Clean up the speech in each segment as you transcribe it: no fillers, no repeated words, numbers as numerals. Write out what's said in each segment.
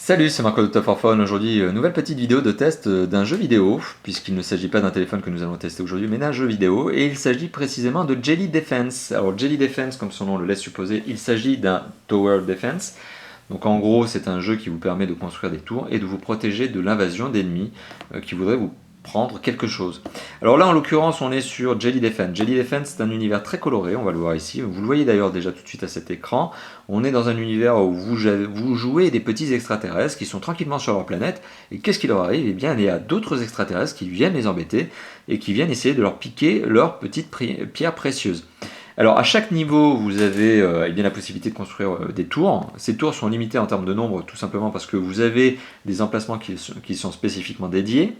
Salut, c'est Marco de Top 4 Fun. Aujourd'hui, nouvelle petite vidéo de test d'un jeu vidéo, puisqu'il ne s'agit pas d'un téléphone que nous allons tester aujourd'hui, mais d'un jeu vidéo, et il s'agit précisément de Jelly Defense. Alors Jelly Defense, comme son nom le laisse supposer, il s'agit d'un Tower Defense. Donc en gros, c'est un jeu qui vous permet de construire des tours et de vous protéger de l'invasion d'ennemis qui voudraient vous prendre quelque chose. Alors là, en l'occurrence, on est sur Jelly Defense. Jelly Defense, c'est un univers très coloré, on va le voir ici. Vous le voyez d'ailleurs déjà tout de suite à cet écran. On est dans un univers où vous jouez des petits extraterrestres qui sont tranquillement sur leur planète. Et qu'est-ce qui leur arrive? Eh bien, il y a d'autres extraterrestres qui viennent les embêter et qui viennent essayer de leur piquer leurs petites pierres précieuses. Alors à chaque niveau, vous avez eh bien, la possibilité de construire des tours. Ces tours sont limitées en termes de nombre, tout simplement parce que vous avez des emplacements qui sont spécifiquement dédiés.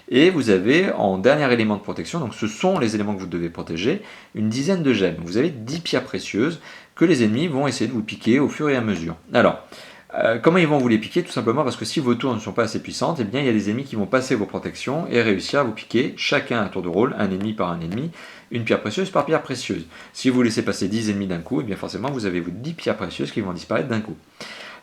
Et vous avez en dernier élément de protection, donc ce sont les éléments que vous devez protéger, une dizaine de gemmes. Vous avez 10 pierres précieuses que les ennemis vont essayer de vous piquer au fur et à mesure. Alors, comment ils vont vous les piquer? Tout simplement parce que si vos tours ne sont pas assez puissantes, eh bien, il y a des ennemis qui vont passer vos protections et réussir à vous piquer, chacun à tour de rôle, un ennemi par un ennemi, une pierre précieuse par pierre précieuse. Si vous laissez passer 10 ennemis d'un coup, eh bien forcément vous avez vos 10 pierres précieuses qui vont disparaître d'un coup.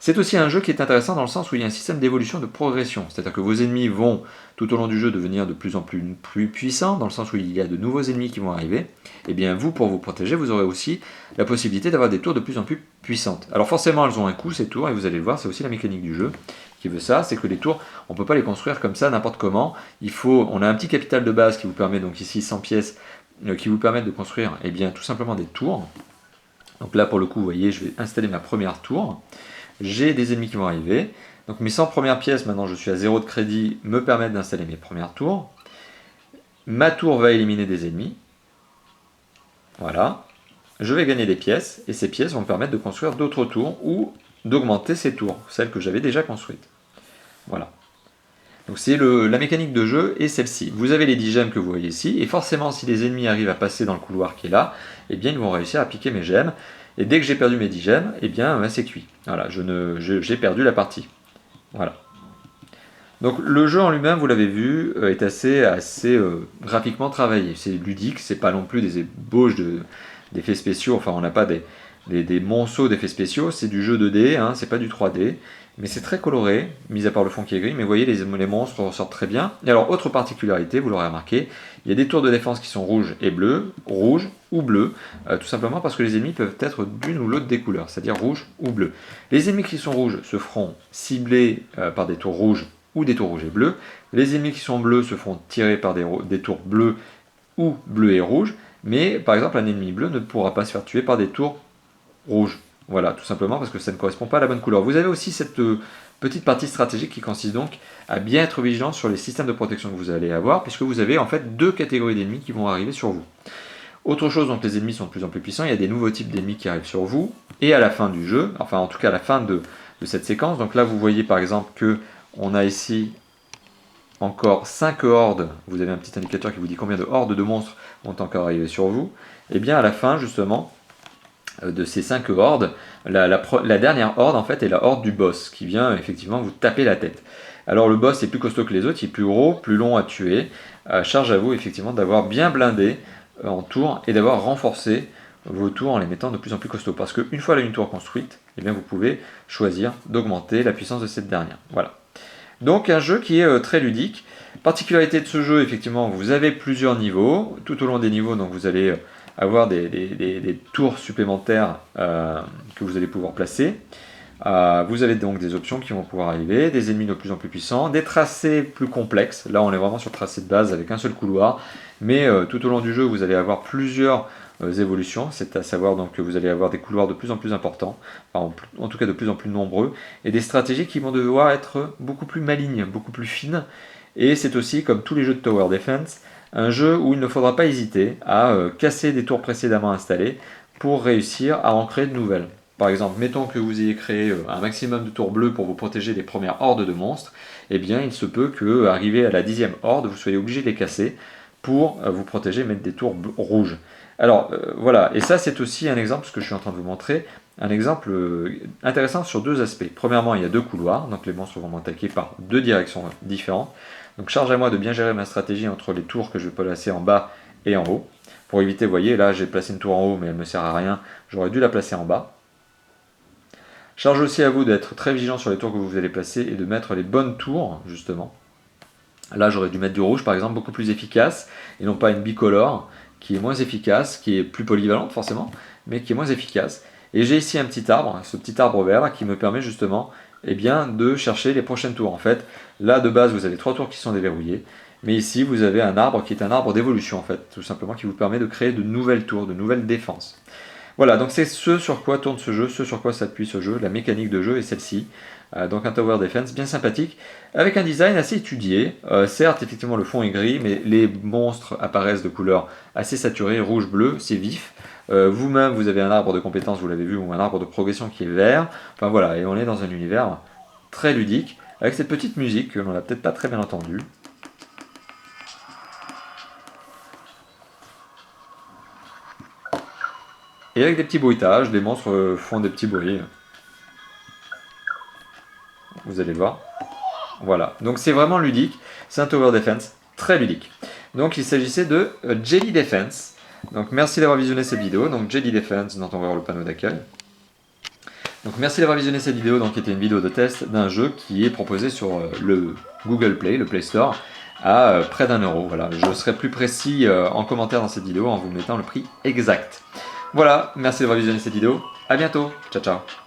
C'est aussi un jeu qui est intéressant dans le sens où il y a un système d'évolution de progression, c'est-à-dire que vos ennemis vont tout au long du jeu devenir de plus en plus puissants, dans le sens où il y a de nouveaux ennemis qui vont arriver. Et bien vous, pour vous protéger, vous aurez aussi la possibilité d'avoir des tours de plus en plus puissantes. Alors forcément, elles ont un coût ces tours, et vous allez le voir, c'est aussi la mécanique du jeu qui veut ça, c'est que les tours, on ne peut pas les construire comme ça n'importe comment. On a un petit capital de base qui vous permet, donc ici 100 pièces, qui vous permettent de construire eh bien, tout simplement des tours. Donc là pour le coup, vous voyez, je vais installer ma première tour. J'ai des ennemis qui vont arriver. Donc mes 100 premières pièces, maintenant je suis à 0 de crédit, me permettent d'installer mes premières tours. Ma tour va éliminer des ennemis. Voilà. Je vais gagner des pièces, et ces pièces vont me permettre de construire d'autres tours, ou d'augmenter ces tours, celles que j'avais déjà construites. Voilà. Donc c'est la mécanique de jeu est celle-ci. Vous avez les 10 gemmes que vous voyez ici, et forcément si les ennemis arrivent à passer dans le couloir qui est là, eh bien ils vont réussir à piquer mes gemmes, et dès que j'ai perdu mes 10 gemmes, eh bien c'est cuit. Voilà, j'ai perdu la partie. Voilà. Donc le jeu en lui-même, vous l'avez vu, est assez graphiquement travaillé. C'est ludique, c'est pas non plus des ébauches d'effets spéciaux, enfin on n'a pas des monceaux d'effets spéciaux, c'est du jeu 2D, hein, c'est pas du 3D, mais c'est très coloré, mis à part le fond qui est gris, mais vous voyez les monstres ressortent très bien. Et alors autre particularité, vous l'aurez remarqué, il y a des tours de défense qui sont rouges et bleus, rouge ou bleu, tout simplement parce que les ennemis peuvent être d'une ou l'autre des couleurs, c'est-à-dire rouge ou bleu. Les ennemis qui sont rouges se feront cibler par des tours rouges ou des tours rouges et bleus. Les ennemis qui sont bleus se feront tirer par des tours bleus ou bleus et rouges, mais par exemple un ennemi bleu ne pourra pas se faire tuer par des tours rouges. Voilà, tout simplement parce que ça ne correspond pas à la bonne couleur. Vous avez aussi cette petite partie stratégique qui consiste donc à bien être vigilant sur les systèmes de protection que vous allez avoir, puisque vous avez en fait deux catégories d'ennemis qui vont arriver sur vous. Autre chose, donc les ennemis sont de plus en plus puissants, il y a des nouveaux types d'ennemis qui arrivent sur vous, et à la fin du jeu, enfin en tout cas à la fin de cette séquence, donc là vous voyez par exemple que on a ici encore 5 hordes, vous avez un petit indicateur qui vous dit combien de hordes de monstres vont encore arriver sur vous, et bien à la fin justement de ces 5 hordes, la dernière horde en fait est la horde du boss, qui vient effectivement vous taper la tête. Alors le boss est plus costaud que les autres, il est plus gros, plus long à tuer, charge à vous effectivement d'avoir bien blindé en tour et d'avoir renforcé vos tours en les mettant de plus en plus costauds, parce qu'une fois une tour construite, eh bien vous pouvez choisir d'augmenter la puissance de cette dernière. Voilà. Donc un jeu qui est très ludique. Particularité de ce jeu, effectivement, vous avez plusieurs niveaux. Tout au long des niveaux, donc vous allez avoir des tours supplémentaires que vous allez pouvoir placer. Vous avez donc des options qui vont pouvoir arriver, des ennemis de plus en plus puissants, des tracés plus complexes. Là, on est vraiment sur le tracé de base avec un seul couloir. Mais tout au long du jeu, vous allez avoir plusieurs évolutions, c'est à savoir donc que vous allez avoir des couloirs de plus en plus importants, en tout cas de plus en plus nombreux, et des stratégies qui vont devoir être beaucoup plus malignes, beaucoup plus fines, et c'est aussi, comme tous les jeux de Tower Defense, un jeu où il ne faudra pas hésiter à casser des tours précédemment installées pour réussir à en créer de nouvelles. Par exemple, mettons que vous ayez créé un maximum de tours bleus pour vous protéger des premières hordes de monstres, eh bien il se peut que, arrivé à la 10e horde, vous soyez obligé de les casser pour vous protéger et mettre des tours rouges. Alors voilà, et ça c'est aussi un exemple, ce que je suis en train de vous montrer, un exemple intéressant sur deux aspects. Premièrement, il y a deux couloirs, donc les monstres vont m'attaquer par deux directions différentes. Donc charge à moi de bien gérer ma stratégie entre les tours que je vais placer en bas et en haut. Pour éviter, vous voyez, là j'ai placé une tour en haut, mais elle ne me sert à rien, j'aurais dû la placer en bas. Charge aussi à vous d'être très vigilant sur les tours que vous allez placer et de mettre les bonnes tours, justement. Là, j'aurais dû mettre du rouge, par exemple, beaucoup plus efficace, et non pas une bicolore, qui est moins efficace, qui est plus polyvalente, forcément, mais qui est moins efficace. Et j'ai ici un petit arbre, ce petit arbre vert, qui me permet justement eh bien, de chercher les prochaines tours. En fait, là, de base, vous avez 3 tours qui sont déverrouillées, mais ici, vous avez un arbre qui est un arbre d'évolution, en fait, tout simplement, qui vous permet de créer de nouvelles tours, de nouvelles défenses. Voilà, donc c'est ce sur quoi tourne ce jeu, ce sur quoi s'appuie ce jeu, la mécanique de jeu est celle-ci. Donc un Tower Defense bien sympathique, avec un design assez étudié. Certes, effectivement, le fond est gris, mais les monstres apparaissent de couleurs assez saturées, rouge, bleu, c'est vif. Vous-même, vous avez un arbre de compétences, vous l'avez vu, ou un arbre de progression qui est vert. Enfin voilà, et on est dans un univers très ludique, avec cette petite musique que l'on n'a peut-être pas très bien entendue. Et avec des petits bruitages, les monstres font des petits bruits. Vous allez le voir. Voilà, donc c'est vraiment ludique, c'est un Tower Defense très ludique. Donc il s'agissait de Jelly Defense. Donc merci d'avoir visionné cette vidéo, donc Jelly Defense dont on va voir le panneau d'accueil. Donc merci d'avoir visionné cette vidéo, donc qui était une vidéo de test d'un jeu qui est proposé sur le Google Play, le Play Store, à près d'€1. Voilà, je serai plus précis en commentaire dans cette vidéo en vous mettant le prix exact. Voilà, merci d'avoir visionné cette vidéo, à bientôt, ciao ciao.